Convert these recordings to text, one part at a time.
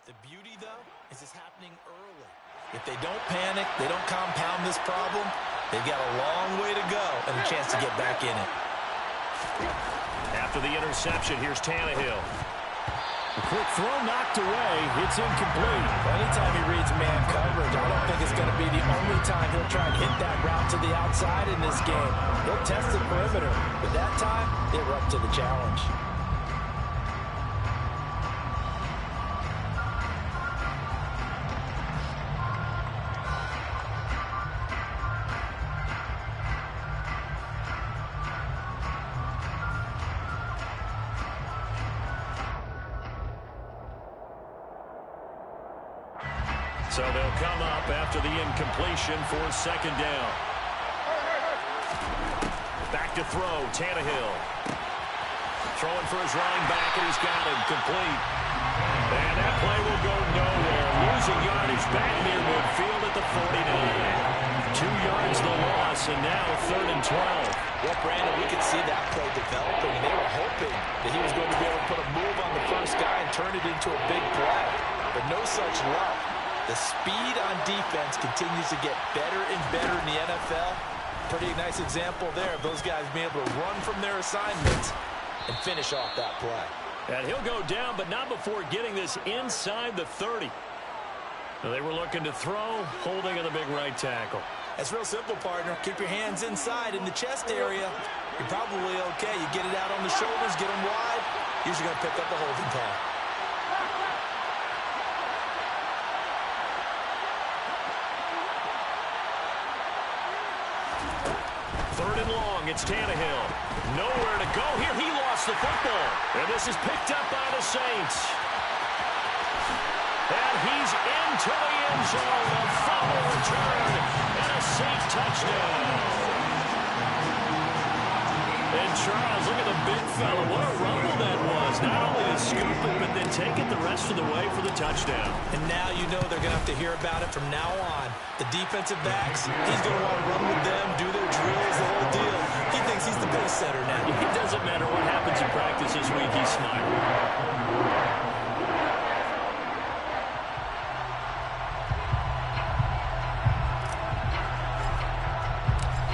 The beauty, though, is it's happening early. If they don't panic, they don't compound this problem, they've got a long way to go and a chance to get back in it. After the interception, here's Tannehill. A quick throw knocked away. It's incomplete. Anytime he reads man coverage, I don't think it's going to be the only time he'll try and hit that route to the outside in this game. He'll test the perimeter, but that time, they were up to the challenge. So they'll come up after the incompletion for second down. Back to throw, Tannehill. Throwing for his running back, and he's got him complete. And that play will go nowhere. Losing yardage back near midfield at the 49. 2 yards the loss, and now 3rd and 12. Well, Brandon, we could see that play developing, and they were hoping that he was going to be able to put a move on the first guy and turn it into a big play. But no such luck. The speed on defense continues to get better and better in the NFL. Pretty nice example there of those guys being able to run from their assignments and finish off that play. And he'll go down, but not before getting this inside the 30. So they were looking to throw, holding on the big right tackle. That's real simple, partner. Keep your hands inside in the chest area. You're probably okay. You get it out on the shoulders, get them wide. Usually going to pick up a holding call. It's Tannehill. Nowhere to go here. He lost the football. And this is picked up by the Saints. And he's into the end zone. A fumble return and a safe touchdown. And Charles, look at the big fella. What a rumble that was. Not only to scoop it, but then take it the rest of the way for the touchdown. And now you know they're going to have to hear about it from now on. The defensive backs, he's going to want to run with them, do their drills, the whole deal. He thinks he's the pace setter now. It doesn't matter what happens in practice this week, he's smiling.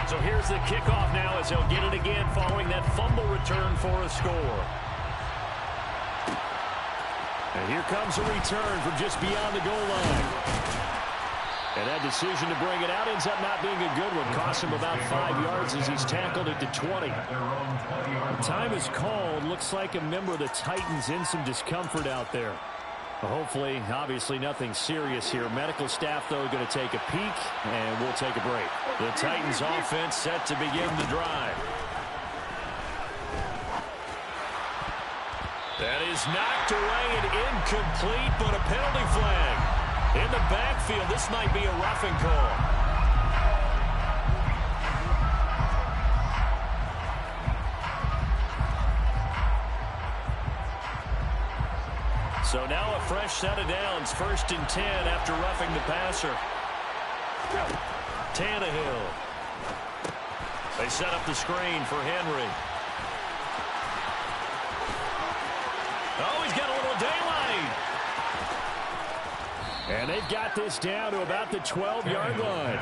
So here's the kickoff now as he'll get it again following that fumble return for a score. And here comes a return from just beyond the goal line. And that decision to bring it out ends up not being a good one. Cost him about 5 yards as he's tackled it to 20. Time is called. Looks like a member of the Titans in some discomfort out there. Hopefully, obviously nothing serious here. Medical staff, though, going to take a peek, and we'll take a break. The Titans offense set to begin the drive. That is knocked away and incomplete, but a penalty flag. In the backfield, this might be a roughing call. So now a fresh set of downs, 1st and 10 after roughing the passer. Tannehill. They set up the screen for Henry. Oh, he's got a little daylight. And they've got this down to about the 12-yard line.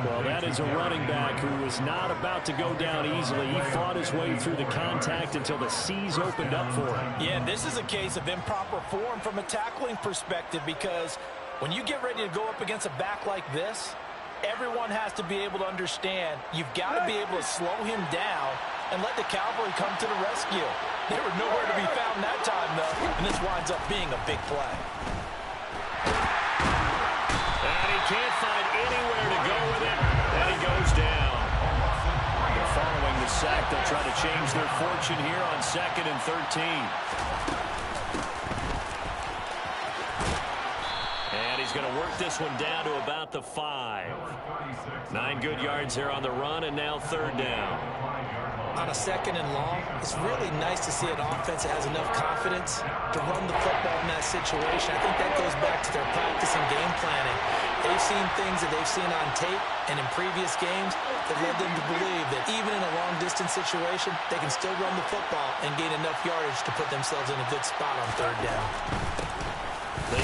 Well, that is a running back who is not about to go down easily. He fought his way through the contact until the C's opened up for him. Yeah, this is a case of improper form from a tackling perspective, because when you get ready to go up against a back like this, everyone has to be able to understand you've got to be able to slow him down and let the cavalry come to the rescue. They were nowhere to be found that time, though, and this winds up being a big play. And he can't find anywhere to go with it, and he goes down. And following the sack, they'll try to change their fortune here on 2nd and 13. And he's going to work this one down to about the 5. 9 good yards here on the run, and now 3rd down. On a 2nd and long, it's really nice to see an offense that has enough confidence to run the football in that situation. I think that goes back to their practice and game planning. They've seen things that they've seen on tape and in previous games that led them to believe that even in a long-distance situation, they can still run the football and gain enough yardage to put themselves in a good spot on 3rd down. They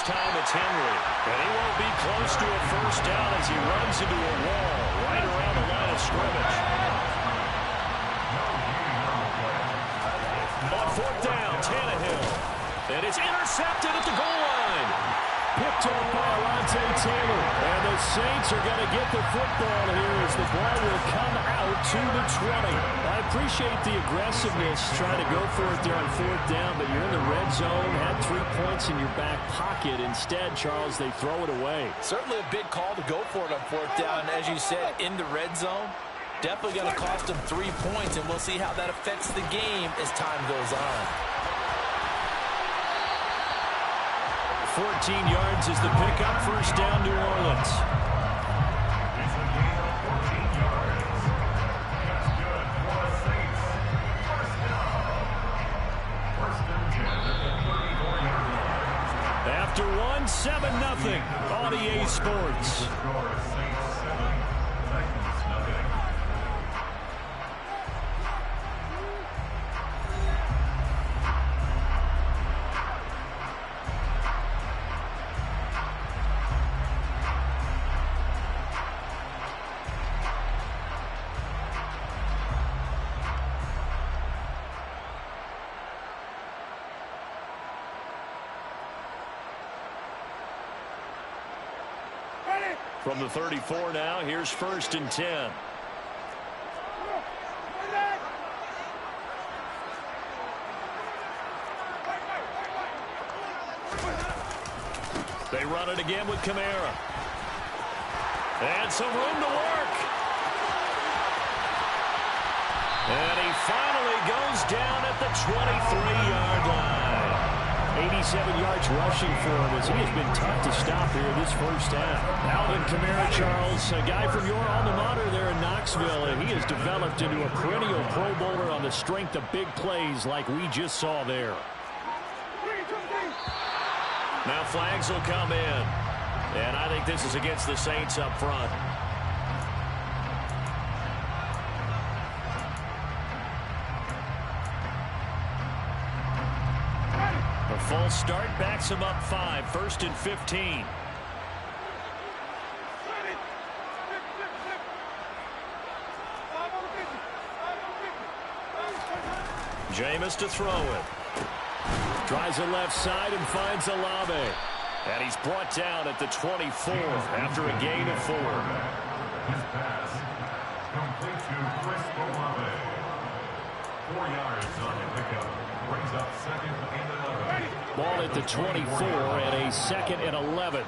time it's Henry. And he won't be close to a first down as he runs into a wall right around the line of scrimmage. On fourth down, Tannehill. And it's intercepted at the goal line. Picked up by Alontae Taylor. And the Saints are going to get the football here as the ball will come out to the 20. I appreciate the aggressiveness trying to go for it there on fourth down, but you're in the red zone, had 3 points in your back pocket. Instead, Charles, they throw it away. Certainly a big call to go for it on fourth down. As you said, in the red zone, definitely going to cost them 3 points, and we'll see how that affects the game as time goes on. 14 yards is the pickup. First down, New Orleans. After one, 7-0 on EA Sports. From the 34 now, here's 1st and 10. They run it again with Kamara. And some room to work. And he finally goes down at the 23-yard line. 87 yards rushing for him as he has been tough to stop here this first half. Alvin Kamara, Charles, a guy from your alma mater there in Knoxville, and he has developed into a perennial Pro Bowler on the strength of big plays like we just saw there. Now flags will come in, and I think this is against the Saints up front. A false start backs him up 5, 1st and 15. Jameis to throw it. Tries the left side and finds Olave. And he's brought down at the 24 after a gain of 4. His pass complete to Chris Olave. 4 yards on the pickup. Brings up 2nd and 11. Ball at the 24 and a 2nd and 11.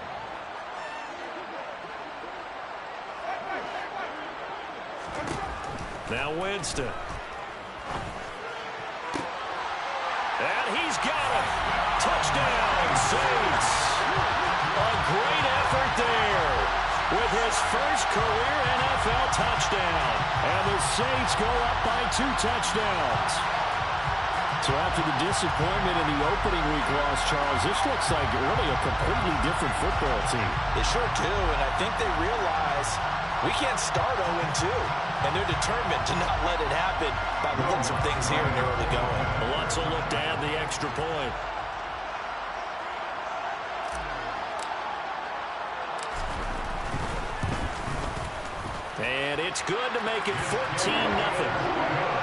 Now Winston. And he's got it. Touchdown, Saints. A great effort there with his first career NFL touchdown. And the Saints go up by 2 touchdowns. So after the disappointment in the opening week loss, Charles, this looks like really a completely different football team. They sure do, and I think they realize we can't start 0-2. And they're determined to not let it happen by the looks of things here in the early going. Lutz will look to add the extra point. And it's good to make it 14-0.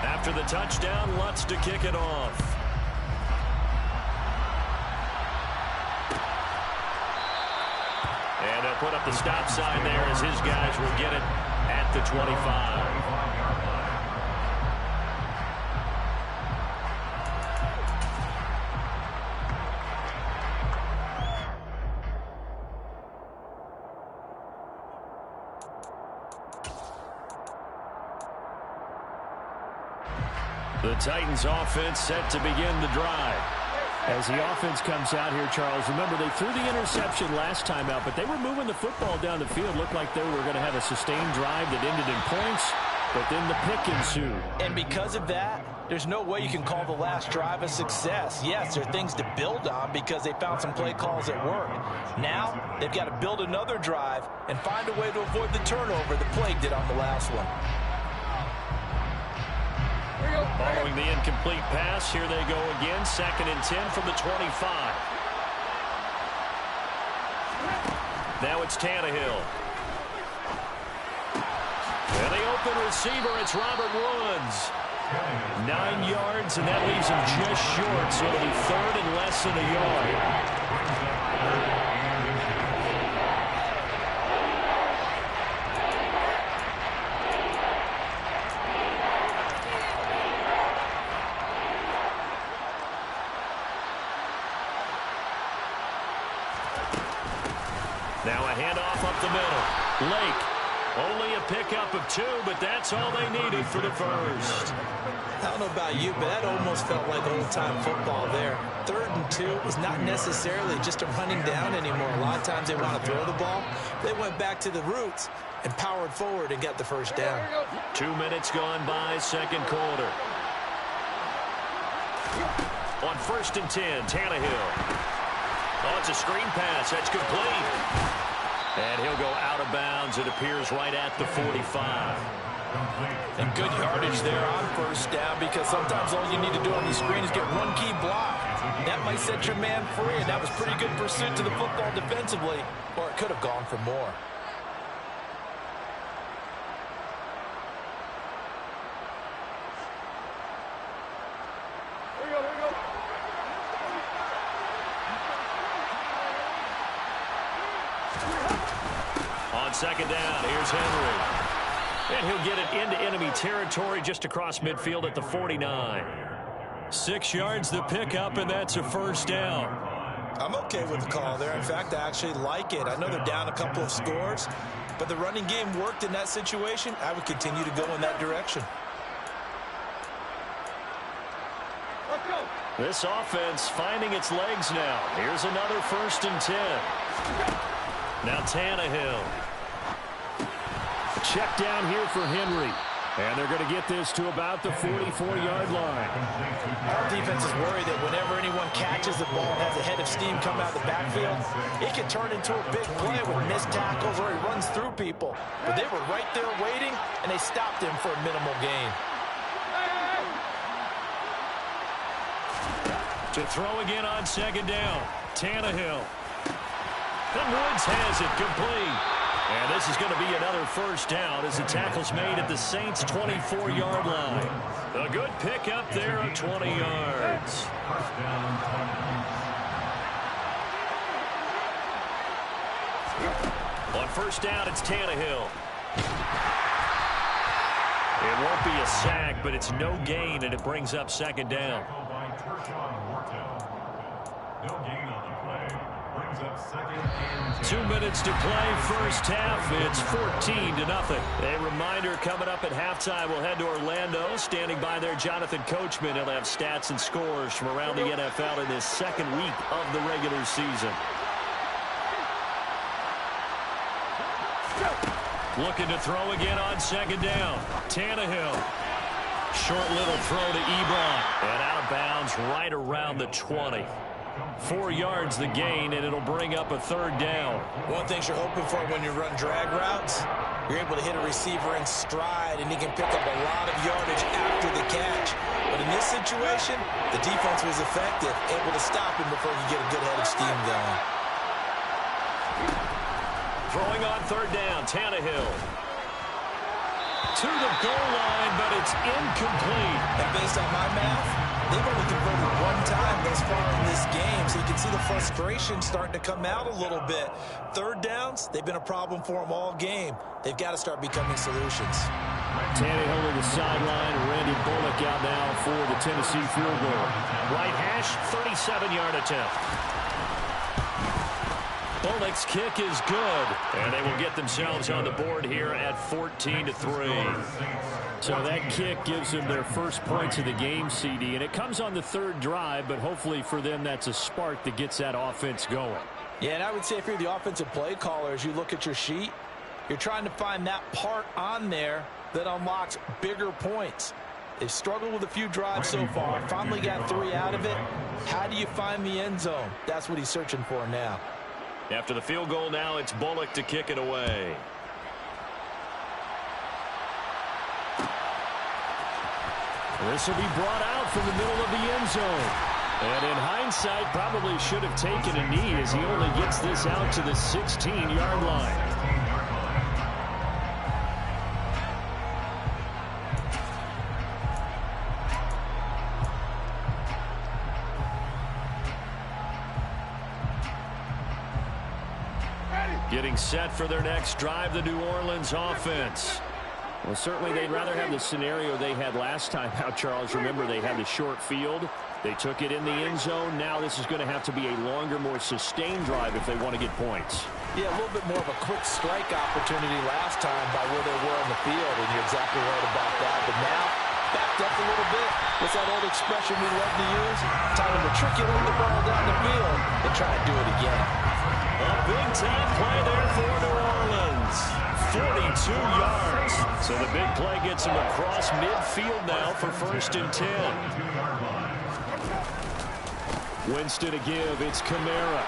After the touchdown, Lutz to kick it off. And they'll put up the stop sign there as his guys will get it at the 25. The Titans offense set to begin the drive. As the offense comes out here, Charles, remember they threw the interception last time out, but they were moving the football down the field. Looked like they were going to have a sustained drive that ended in points, but then the pick ensued. And because of that, there's no way you can call the last drive a success. Yes, there are things to build on because they found some play calls that work. Now, they've got to build another drive and find a way to avoid the turnover that plagued it on the last one. Following the incomplete pass, here they go again. 2nd and 10 from the 25. Now it's Tannehill. And the open receiver, it's Robert Woods. 9 yards, and that leaves him just short, so it'll be 3rd and less than a yard. Now a handoff up the middle. Lake. Only a pickup of 2, but that's all they needed for the first. I don't know about you, but that almost felt like old-time football there. 3rd and 2 is not necessarily just a running down anymore. A lot of times they want to throw the ball. They went back to the roots and powered forward and got the first down. 2 minutes gone by, 2nd quarter. On 1st and 10, Tannehill. Oh, it's a screen pass. That's complete. And he'll go out of bounds, it appears, right at the 45. And good yardage there on 1st down because sometimes all you need to do on the screen is get one key block. That might set your man free, and that was pretty good pursuit to the football defensively, or it could have gone for more. On 2nd down, here's Henry. And he'll get it into enemy territory just across midfield at the 49. 6 yards the pickup, and that's a 1st down. I'm okay with the call there. In fact, I actually like it. I know they're down a couple of scores, but the running game worked in that situation. I would continue to go in that direction. This offense finding its legs now. Here's another 1st and 10. Now Tannehill. Check down here for Henry. And they're going to get this to about the 44-yard line. Our defense is worried that whenever anyone catches the ball and has a head of steam come out of the backfield, it can turn into a big play with missed tackles or he runs through people. But they were right there waiting, and they stopped him for a minimal gain. To throw again on 2nd down. Tannehill. And Woods has it complete. And this is going to be another 1st down as the tackle's made at the Saints' 24-yard line. A good pickup there of 20 yards. On 1st down, it's Tannehill. It won't be a sack, but it's no gain, and it brings up 2nd down. No gain on the play. Brings up 2nd and 2 minutes to play, 1st half. It's 14-0. A reminder coming up at halftime. We'll head to Orlando. Standing by there, Jonathan Coachman. He'll have stats and scores from around the NFL in this 2nd week of the regular season. Looking to throw again on 2nd down. Tannehill. Short little throw to Ebron. And out of bounds right around the 20. 4 yards the gain, and it'll bring up a 3rd down. One thing you're hoping for when you run drag routes, you're able to hit a receiver in stride, and he can pick up a lot of yardage after the catch. But in this situation, the defense was effective, able to stop him before you get a good head of steam going. Throwing on 3rd down, Tannehill. To the goal line, but it's incomplete. And based on my math, they've only converted 1 time thus far in this game, so you can see the frustration starting to come out a little bit. 3rd downs, they've been a problem for them all game. They've got to start becoming solutions. Tannehill to the sideline. Randy Bullock out now for the Tennessee field goal. Right hash, 37-yard attempt. Bullock's kick is good. And they will get themselves on the board here at 14-3. So that kick gives them their first points of the game, CD. And it comes on the third drive, but hopefully for them that's a spark that gets that offense going. Yeah, and I would say if you're the offensive play caller, as you look at your sheet, you're trying to find that part on there that unlocks bigger points. They've struggled with a few drives so far. Finally got 3 out of it. How do you find the end zone? That's what he's searching for now. After the field goal now, it's Bullock to kick it away. This will be brought out from the middle of the end zone. And in hindsight, probably should have taken a knee as he only gets this out to the 16-yard line. Getting set for their next drive, the New Orleans offense. Well, certainly they'd rather have the scenario they had last time out, Charles. Remember, they had the short field. They took it in the end zone. Now this is going to have to be a longer, more sustained drive if they want to get points. Yeah, a little bit more of a quick strike opportunity last time by where they were on the field, and you're exactly right about that. But now, backed up a little bit. What's that old expression we love to use? Time to matriculate the ball down the field and try to do it again. A big-time play there for New Orleans. 42 yards. So the big play gets him across midfield now for 1st and 10. Winston to give. It's Kamara.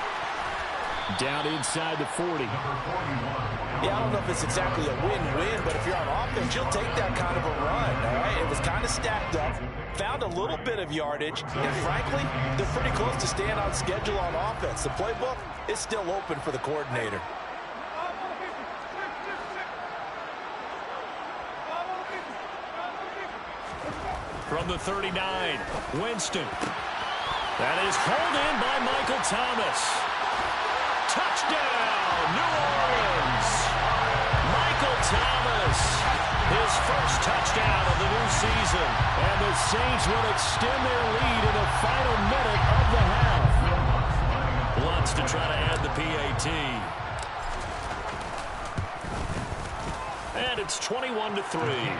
Down inside the 40. Yeah, I don't know if it's exactly a win-win, but if you're on offense, you'll take that kind of a run, all right? It was kind of stacked up, found a little bit of yardage, and frankly, they're pretty close to staying on schedule on offense. The playbook is still open for the coordinator. From the 39, Winston. That is hauled in by Michael Thomas. Touchdown, New Orleans. Michael Thomas, his first touchdown of the new season. And the Saints will extend their lead in the final minute of the half. Wants to try to add the PAT. And it's 21-3.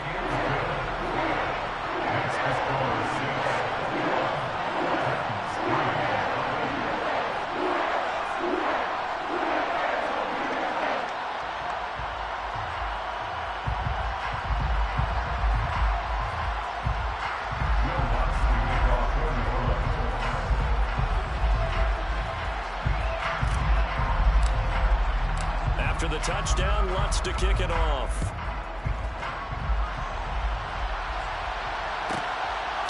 After the touchdown, Lutz to kick it off.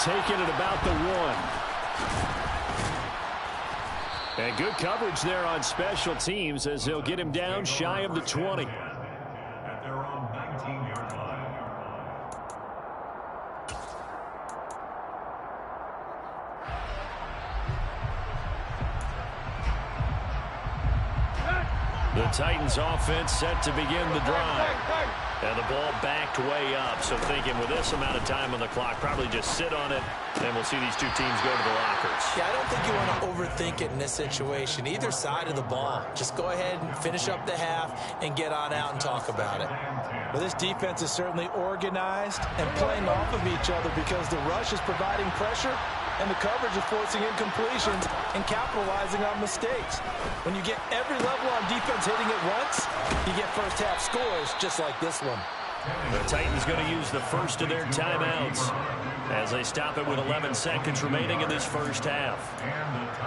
Taking it about the 1. And good coverage there on special teams as they'll get him down shy of the 20. At their own 19-yard line. The Titans offense set to begin the drive. And the ball backed way up. So thinking with this amount of time on the clock, probably just sit on it, and we'll see these two teams go to the lockers. Yeah, I don't think you want to overthink it in this situation. Either side of the ball. Just go ahead and finish up the half and get on out and talk about it. Well, this defense is certainly organized and playing off of each other because the rush is providing pressure and the coverage is forcing incompletions and capitalizing on mistakes. When you get every level on defense hitting at once, you get first half scores just like this one. The Titans going to use the first of their timeouts as they stop it with 11 seconds remaining in this first half.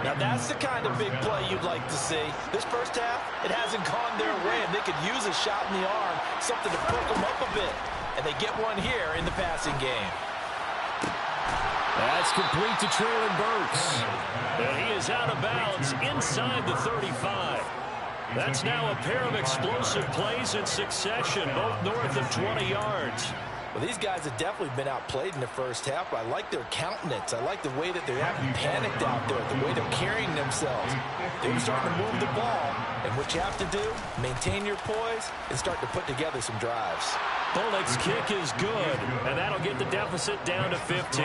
Now that's the kind of big play you'd like to see. This first half, it hasn't gone their way, and they could use a shot in the arm, something to poke them up a bit. And they get one here in the passing game. That's complete to Traylon Burks. And he is out of bounds inside the 35. That's now a pair of explosive plays in succession, both north of 20 yards. Well, these guys have definitely been outplayed in the first half, but I like their countenance. I like the way that they haven't panicked out there, the way they're carrying themselves. They're starting to move the ball, and what you have to do, maintain your poise and start to put together some drives. Bullock's kick is good, and that'll get the deficit down to 15.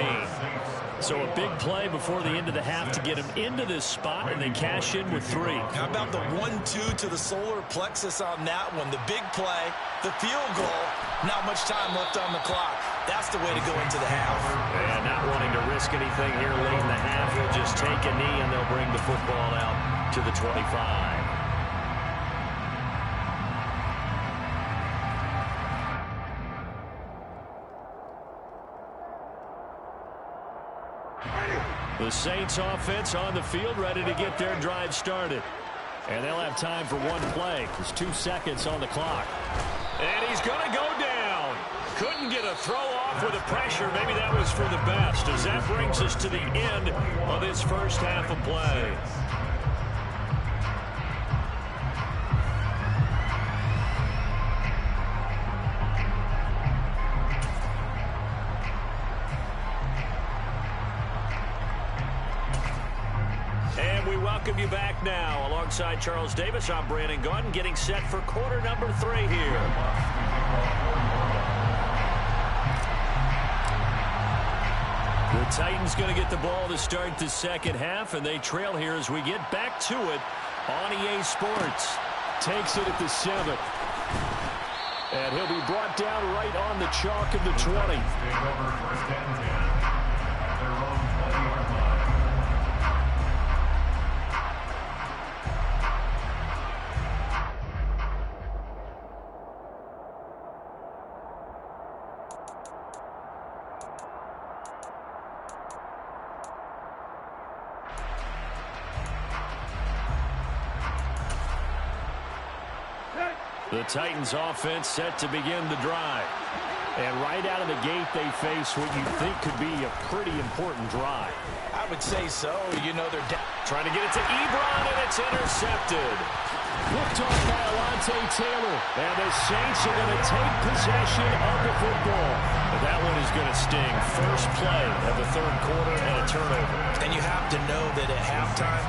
So a big play before the end of the half to get him into this spot, and they cash in with 3. How about the 1-2 to the solar plexus on that one? The big play, the field goal, not much time left on the clock. That's the way to go into the half. And not wanting to risk anything here late in the half, he'll just take a knee, and they'll bring the football out to the 25. The Saints offense on the field, ready to get their drive started. And they'll have time for one play. There's 2 seconds on the clock. And he's going to go down. Couldn't get a throw off with the pressure. Maybe that was for the best, as that brings us to the end of this first half of play. Welcome you back now. Alongside Charles Davis, I'm Brandon Gaudin, getting set for quarter number 3 here. The Titans going to get the ball to start the second half, and they trail here as we get back to it on EA Sports. Takes it at the 7. And he'll be brought down right on the chalk of the 20. The Titans offense set to begin the drive. And right out of the gate, they face what you think could be a pretty important drive. I would say so. You know, they're trying to get it to Ebron, and it's intercepted. Looked off by Alontae Taylor. And the Saints are going to take possession of the football. But that one is going to sting. First play of the third quarter and a turnover. And you have to know that at halftime,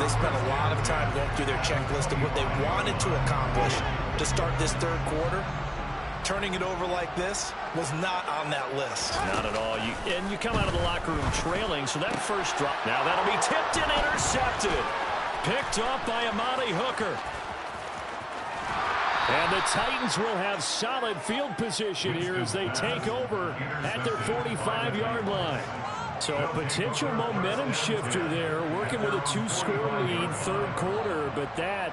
they spent a lot of time going through their checklist of what they wanted to accomplish to start this third quarter. Turning it over like this was not on that list. Not at all. And you come out of the locker room trailing, so that first drop. Now that'll be tipped and intercepted. Picked off by Amani Hooker. And the Titans will have solid field position here as they take over at their 45-yard line. So a potential momentum shifter there, working with a 2-score lead third quarter, but that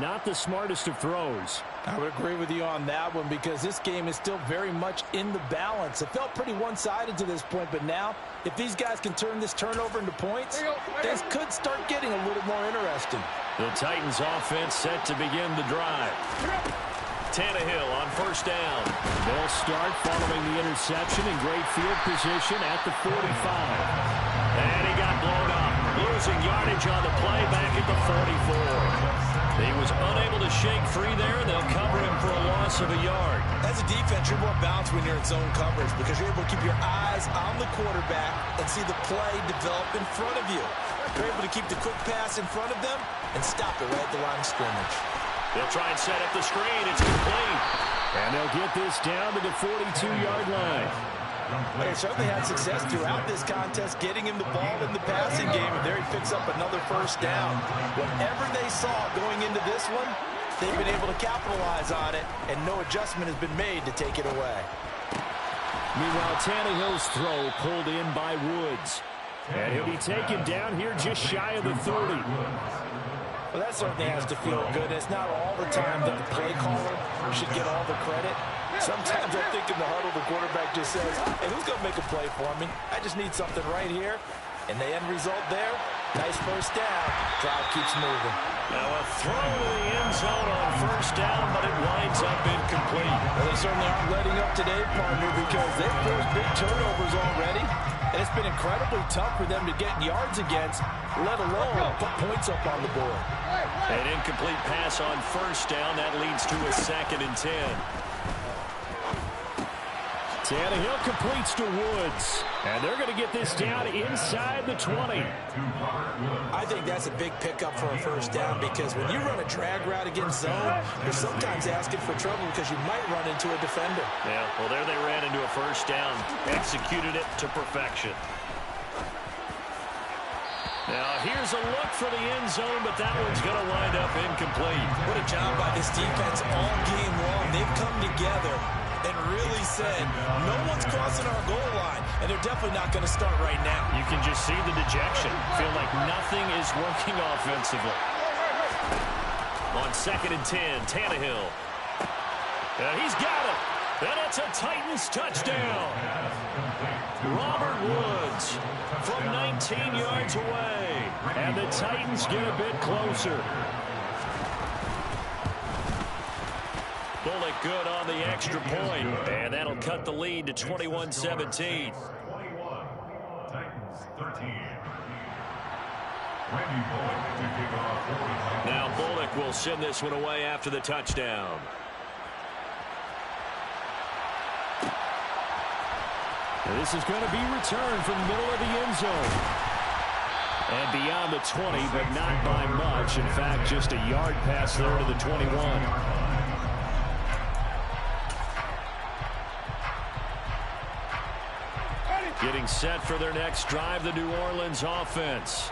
not the smartest of throws. I would agree with you on that one because this game is still very much in the balance. It felt pretty one-sided to this point, but now if these guys can turn this turnover into points, this could start getting a little more interesting. The Titans offense set to begin the drive. Tannehill on first down. They'll start following the interception in great field position at the 45. And he got blown up. Losing yardage on the play back at the 44. He was unable to shake free there. They'll cover him for a loss of a yard. As a defense, you're more balanced when you're in zone coverage because you're able to keep your eyes on the quarterback and see the play develop in front of you. You're able to keep the quick pass in front of them and stop it right at the line of scrimmage. They'll try and set up the screen. It's complete. And they'll get this down to the 42-yard line. They certainly had success throughout this contest, getting him the ball in the passing game, and there he picks up another first down. Whatever they saw going into this one, they've been able to capitalize on it, and no adjustment has been made to take it away. Meanwhile, Tannehill's throw pulled in by Woods. And he'll be taken down here just shy of the 30. Well, that certainly has to feel good. It's not all the time that the play caller should get all the credit. Sometimes I think in the huddle, the quarterback just says, hey, who's going to make a play for me? I just need something right here. And the end result there, nice first down. Drive keeps moving. Now a throw to the end zone on first down, but it winds up incomplete. Well, they certainly aren't letting up today, partner, because they've forced big turnovers already. And it's been incredibly tough for them to get yards against, let alone put points up on the board. An incomplete pass on first down. That leads to a 2nd and 10. Tannehill completes to Woods. And they're going to get this down inside the 20. I think that's a big pickup for a first down because when you run a drag route against zone, you're sometimes asking for trouble because you might run into a defender. Yeah, well, there they ran into a first down. Executed it to perfection. Now, here's a look for the end zone, but that one's going to wind up incomplete. What a job by this defense all game long. They've come together and really said, no one's crossing our goal line, and they're definitely not going to start right now. You can just see the dejection. Feel like nothing is working offensively. On 2nd and 10, Tannehill. And he's got it. And it's a Titans touchdown. Robert Woods from 19 yards away. And the Titans get a bit closer. Bullock good on the extra point. And that'll cut the lead to 21-17. 21, Titans 13. Randy Bullock to kick off. Now Bullock will send this one away after the touchdown. And this is going to be returned from the middle of the end zone. And beyond the 20, but not by much. In fact, just a yard pass there to the 21. Getting set for their next drive, the New Orleans offense.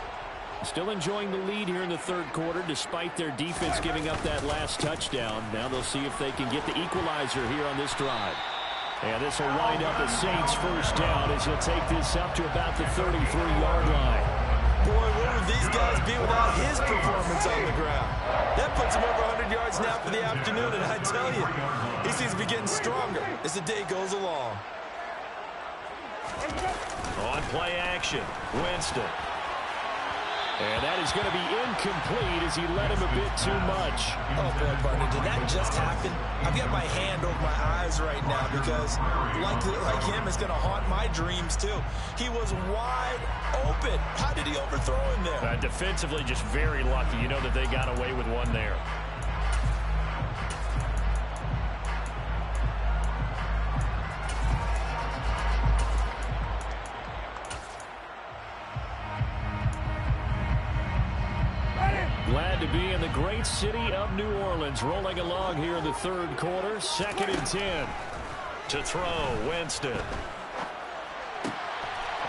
Still enjoying the lead here in the third quarter, despite their defense giving up that last touchdown. Now they'll see if they can get the equalizer here on this drive. And this will wind up the Saints' first down as he'll take this up to about the 33-yard line. Boy, where would these guys be without his performance on the ground? That puts him over 100 yards now for the afternoon, and I tell you, he seems to be getting stronger as the day goes along. On play action, Winston. And that is going to be incomplete as he led him a bit too much. Oh, boy, partner, did that just happen? I've got my hand over my eyes right now because, like him, it's going to haunt my dreams, too. He was wide open. How did he overthrow him there? Defensively, just very lucky. You know that they got away with one there. Glad to be in the great city of New Orleans, rolling along here in the third quarter. 2nd and 10 to throw, Winston.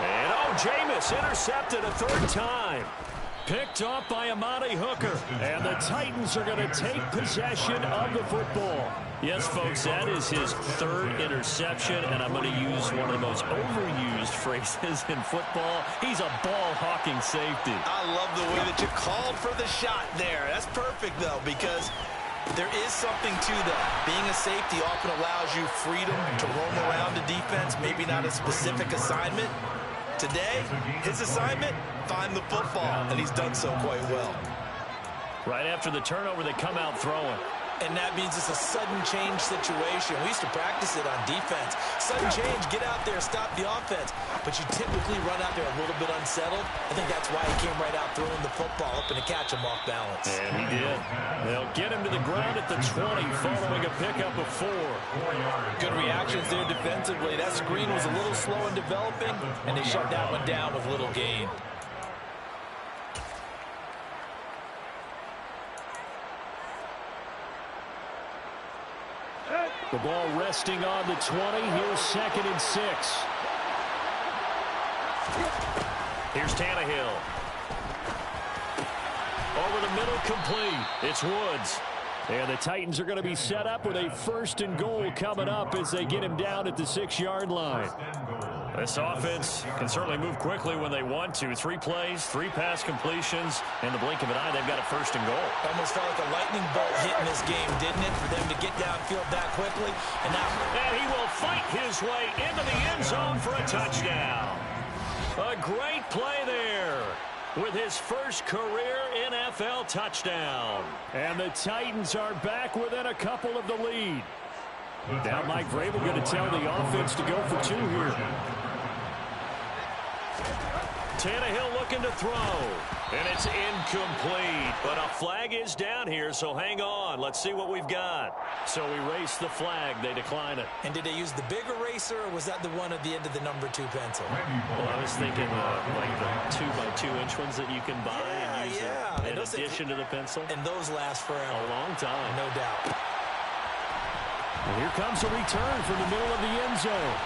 And Jameis intercepted a third time. Picked off by Amani Hooker. And the Titans are going to take possession of the football. Yes, folks, that is his third interception, and I'm going to use one of the most overused phrases in football. He's a ball-hawking safety. I love the way that you called for the shot there. That's perfect, though, because there is something to that. Being a safety often allows you freedom to roam around the defense, maybe not a specific assignment. Today, his assignment, find the football, and he's done so quite well. Right after the turnover, they come out throwing. And that means it's a sudden change situation. We used to practice it on defense. Sudden change, get out there, stop the offense. But you typically run out there a little bit unsettled. I think that's why he came right out throwing the football, hoping to catch him off balance. And he did. They'll get him to the ground at the 20, following a pickup of 4. Good reactions there defensively. That screen was a little slow in developing, and they shut that one down with little gain. The ball resting on the 20. Here's 2nd and 6. Here's Tannehill. Over the middle, complete. It's Woods. And the Titans are going to be set up with a 1st and goal coming up as they get him down at the 6-yard line. This offense can certainly move quickly when they want to. 3 plays, 3 pass completions. In the blink of an eye, they've got a 1st and goal. Almost felt like a lightning bolt hit in this game, didn't it, for them to get downfield that quickly? And he will fight his way into the end zone for a touchdown. A great play there with his first career NFL touchdown. And the Titans are back within a couple of the lead. Now Mike Vrabel going to tell the offense to go for 2 here. Tannehill looking to throw. And it's incomplete. But a flag is down here, so hang on. Let's see what we've got. So erase the flag. They decline it. And did they use the big eraser, or was that the one at the end of the number 2 pencil? Well, I was thinking like the 2x2-inch ones that you can buy and use in addition to the pencil. And those last forever. A long time. No doubt. And here comes a return from the middle of the end zone.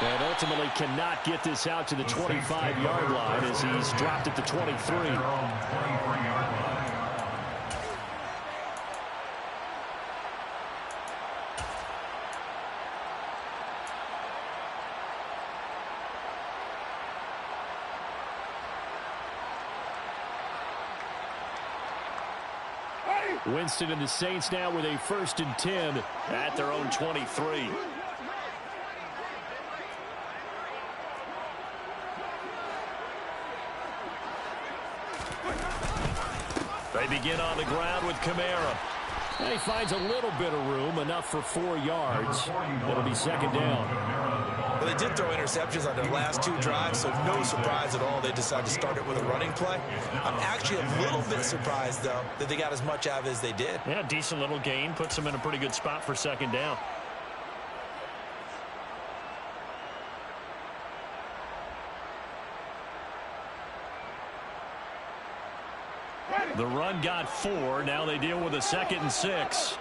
And ultimately cannot get this out to the 25-yard line as he's dropped at the 23. Winston and the Saints now with a 1st and 10 at their own 23. They begin on the ground with Kamara. And he finds a little bit of room, enough for 4 yards. It'll be 2nd down. Well, they did throw interceptions on their last 2 drives, so no surprise at all they decided to start it with a running play. I'm actually a little bit surprised, though, that they got as much out of it as they did. Yeah, decent little gain. Puts them in a pretty good spot for 2nd down. The run got 4. Now they deal with a 2nd and 6.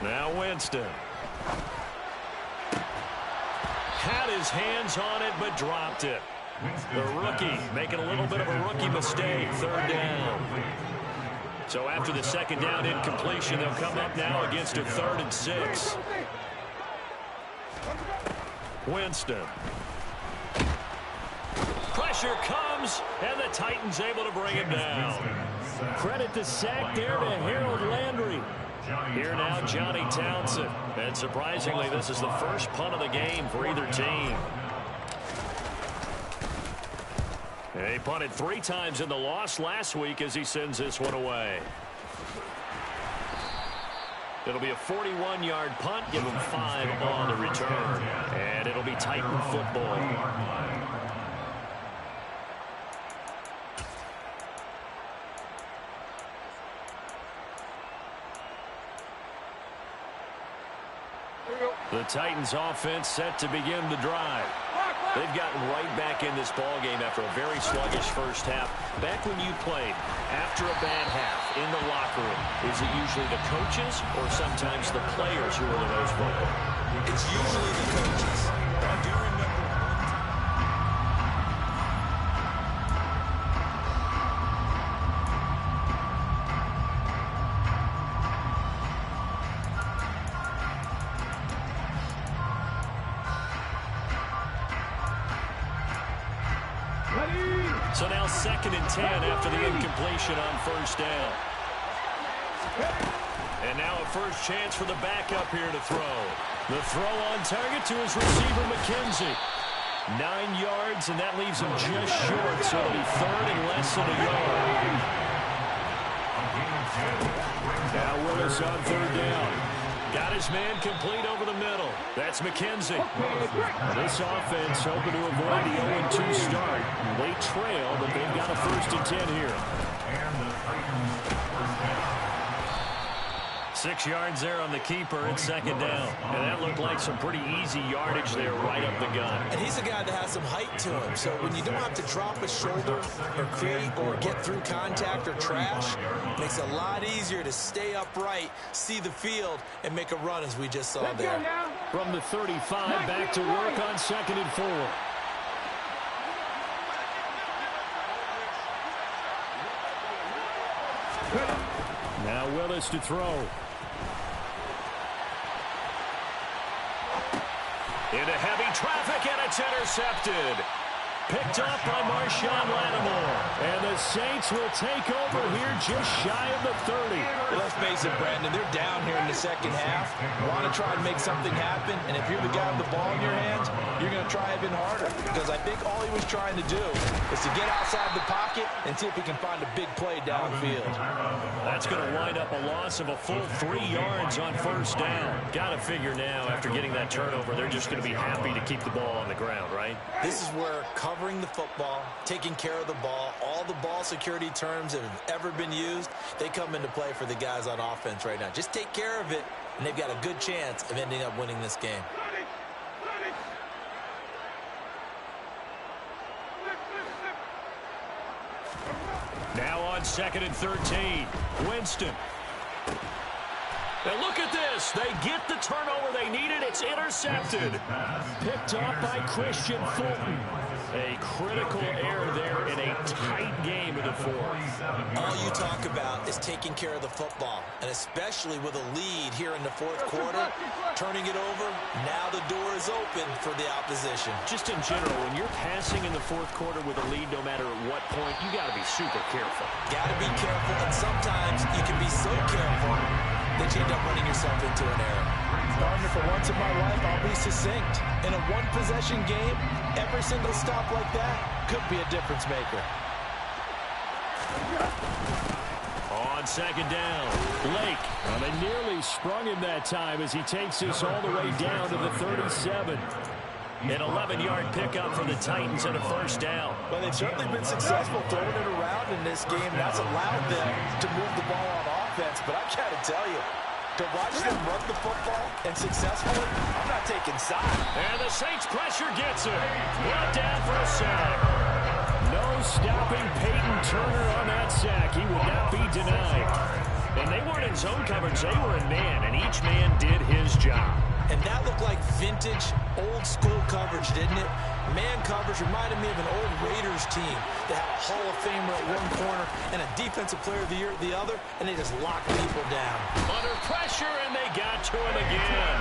Now Winston. Had his hands on it, but dropped it. The rookie making a little bit of a rookie mistake. 3rd down. So after the 2nd down incompletion, they'll come up now against a 3rd and 6. Winston. Pressure comes, and the Titans able to bring him down. Credit the sack there to Harold Landry. Here now, Johnny Townsend. And surprisingly, this is the first punt of the game for either team. He punted 3 times in the loss last week as he sends this one away. It'll be a 41-yard punt. Give him 5 on the return. And it'll be Titan football. The Titans offense set to begin the drive. They've gotten right back in this ballgame after a very sluggish first half. Back when you played, after a bad half in the locker room, is it usually the coaches or sometimes the players who are the most vocal? It's usually the coaches. I do remember So now 2nd and 10 after the incompletion on 1st down. And now a first chance for the backup here to throw. The throw on target to his receiver, McKenzie. 9 yards, and that leaves him just short. So it'll be 3rd and less than a yard. Now Willis on 3rd down. Got his man complete over the middle. That's McKenzie. This offense hoping to avoid the 0-2 start. Late trail, but they've got a 1st and 10 here. 6 yards there on the keeper. It's 2nd down. And that looked like some pretty easy yardage there right up the gun. And he's a guy that has some height to him. So when you don't have to drop a shoulder or create or get through contact or trash, it makes it a lot easier to stay upright, see the field, and make a run as we just saw there. From the 35, back to work on 2nd and 4. Now Willis to throw. Into heavy traffic, and it's intercepted. Picked off by Marshawn Lattimore. And the Saints will take over here just shy of the 30. Well, let's face it, Brandon, they're down here in the second half. Want to try and make something happen, and if you're the guy with the ball in your hands, you're going to try even harder. Because I think all he was trying to do is to get outside the pocket and see if he can find a big play downfield. That's going to wind up a loss of a full 3 yards on first down. Got to figure now, after getting that turnover, they're just going to be happy to keep the ball on the ground, right? This is where covering the football, taking care of the ball, all the ball security terms that have ever been used, they come into play for the guys on offense right now. Just take care of it, and they've got a good chance of ending up winning this game. Now on 2nd and 13, Winston. Now look at this. They get the turnover they needed. It's intercepted. Picked off by Christian Fulton. A critical error there in a tight game in the fourth. All you talk about is taking care of the football, and especially with a lead here in the fourth quarter, turning it over, now the door is open for the opposition. Just in general, when you're passing in the fourth quarter with a lead, no matter at what point, you got to be super careful. Got to be careful, and sometimes you can be so careful that you end up running yourself into an error. Partner, for once in my life, I'll be succinct. In a one-possession game, every single stop like that could be a difference maker. On 2nd down, Blake. Well, they nearly sprung him that time as he takes this all the way down to the 37. An 11-yard pickup for the Titans and a first down. Well, they've certainly been successful throwing it around in this game. That's allowed them to move the ball on offense. But I got to tell you, to watch them run the football and successfully, I'm not taking sides. And the Saints pressure gets it. Brought down for a sack. No stopping Peyton Turner on that sack. He would not be denied. And they weren't in zone coverage. They were in man, and each man did his job. And that looked like vintage, old-school coverage, didn't it? Man coverage reminded me of an old Raiders team that had a Hall of Famer at one corner and a Defensive Player of the Year at the other, and they just locked people down. Under pressure, and they got to him again.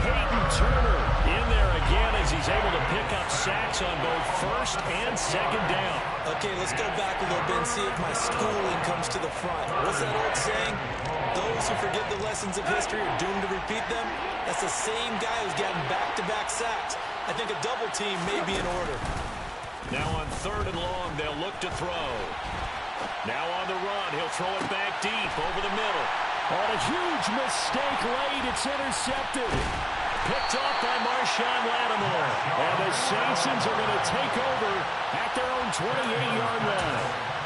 Peyton Turner in there again as he's able to pick up sacks on both first and second down. Okay, let's go back a little bit and see if my schooling comes to the front. What's that old saying? Those who forget the lessons of history are doomed to repeat them. That's the same guy who's gotten back-to-back sacks. I think a double team may be in order. Now on 3rd and long, they'll look to throw. Now on the run, he'll throw it back deep over the middle. On a huge mistake late, it's intercepted. Picked off by Marshawn Lattimore. And the Saints are going to take over at their own 28-yard line.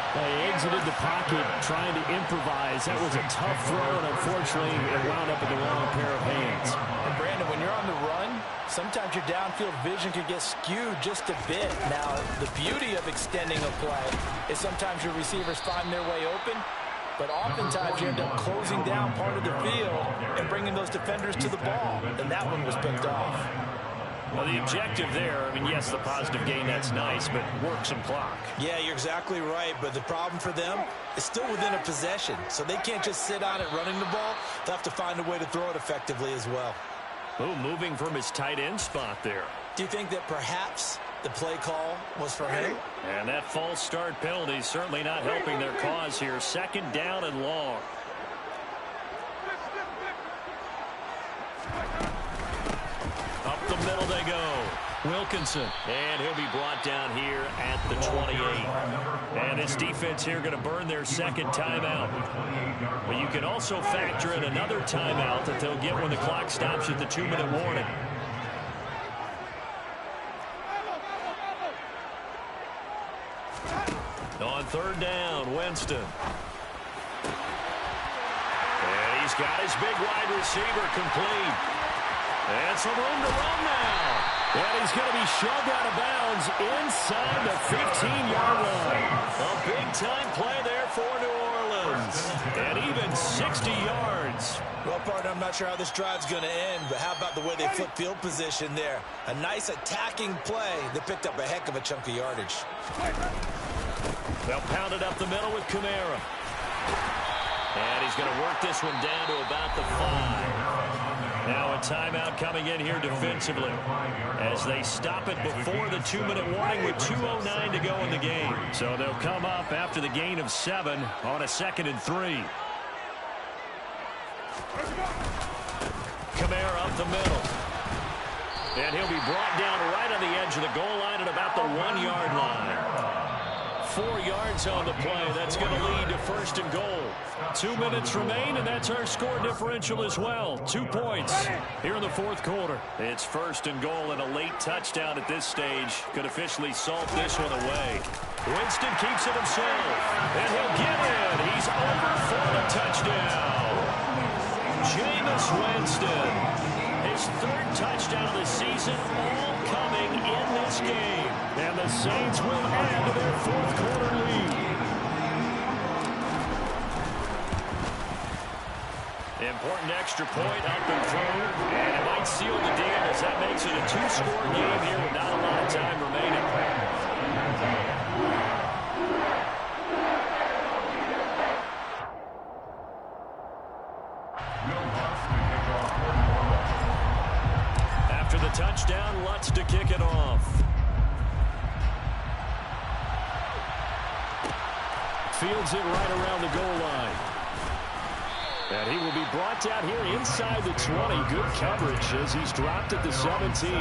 They exited the pocket trying to improvise. That was a tough throw, and unfortunately, it wound up in the wrong pair of hands. And Brandon, when you're on the run, sometimes your downfield vision can get skewed just a bit. Now, the beauty of extending a play is sometimes your receivers find their way open, but oftentimes you end up closing down part of the field and bringing those defenders to the ball, and that one was picked off. Well, the objective there, I mean, yes, the positive gain, that's nice, but work some clock. Yeah, you're exactly right, but the problem for them is still within a possession, so they can't just sit on it running the ball. They'll have to find a way to throw it effectively as well. Oh, moving from his tight end spot there. Do you think that perhaps the play call was for him? And that false start penalty is certainly not helping their cause here. 2nd down and long. Up the middle they go. Wilkinson. And he'll be brought down here at the 28. And this defense here going to burn their 2nd timeout. But you can also factor in another timeout that they'll get when the clock stops at the 2-minute warning. On 3rd down, Winston. And he's got his big wide receiver complete. And some room to run now. And he's going to be shoved out of bounds inside the 15-yard line. A big-time play there for New Orleans. And even 60 yards. Well, partner, I'm not sure how this drive's going to end, but how about the way they flip field position there? A nice attacking play that picked up a heck of a chunk of yardage. They'll pound it up the middle with Kamara. And he's going to work this one down to about the 5. Now a timeout coming in here defensively as they stop it before the 2-minute warning with 2:09 to go in the game. So they'll come up after the gain of 7 on a 2nd and 3. Kamara up the middle. And he'll be brought down right on the edge of the goal line at about the 1-yard line. 4 yards on the play. That's going to lead to 1st and goal. 2 minutes remain, and that's our score differential as well. 2 points here in the 4th quarter. It's 1st and goal, and a late touchdown at this stage could officially salt this one away. Winston keeps it himself, and he'll get it. He's over for the touchdown. Jameis Winston, his 3rd touchdown of the season, all coming in this game. And the Saints will add to their 4th quarter lead. Important extra point up and through, and it might seal the deal as that makes it a 2-score game here with not a lot of time remaining. After the touchdown, Lutz to kick it off. Fields it right around the goal line. And he will be brought down here inside the 20. Good coverage as he's dropped at the 17.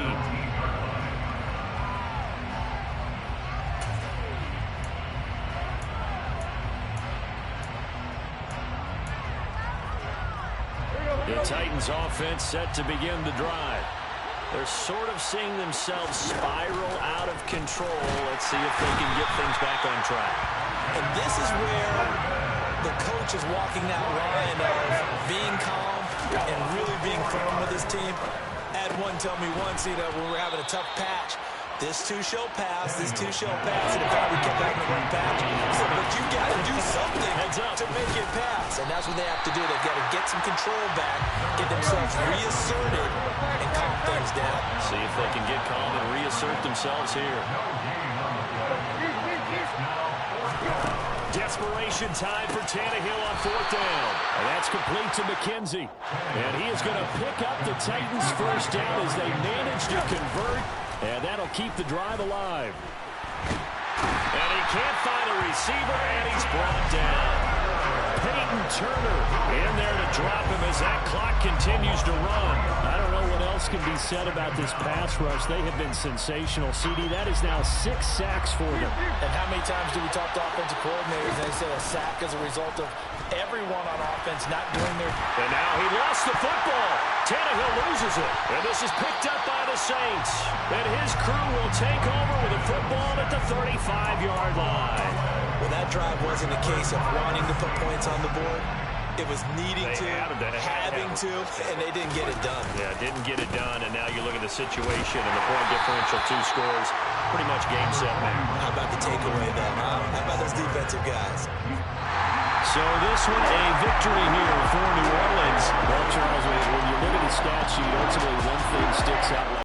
The Titans offense set to begin the drive. They're sort of seeing themselves spiral out of control. Let's see if they can get things back on track. And this is where the coach is walking that line of being calm and really being firm with his team. I had one tell me once, when we were having a tough patch, this two shall pass, and if we kept having the one patch, he said, but you got to do something to make it pass. And that's what they have to do. They've got to get some control back, get themselves reasserted, and calm things down. See if they can get calm and reassert themselves here. Desperation time for Tannehill on 4th down. And that's complete to McKenzie. And he is going to pick up the Titans' 1st down as they manage to convert. And that'll keep the drive alive. And he can't find a receiver, and he's brought down. Peyton Turner in there to drop him as that clock continues to run. I don't know what else can be said about this pass rush. They have been sensational. CD, that is now 6 sacks for them. And how many times do we talk to offensive coordinators and they say a sack is a result of everyone on offense not doing their... And now he lost the football. Tannehill loses it. And this is picked up by the Saints. And his crew will take over with a football at the 35-yard line. Well, that drive wasn't a case of wanting to put points on the board. It was needing to, having to, and they didn't get it done. Yeah, didn't get it done, and now you look at the situation and the point differential, 2 scores, pretty much game, set, man. How about the takeaway, though, huh? How about those defensive guys? So this one, a victory here for New Orleans. Well, Charles, when you look at the stat sheet, ultimately one thing sticks out.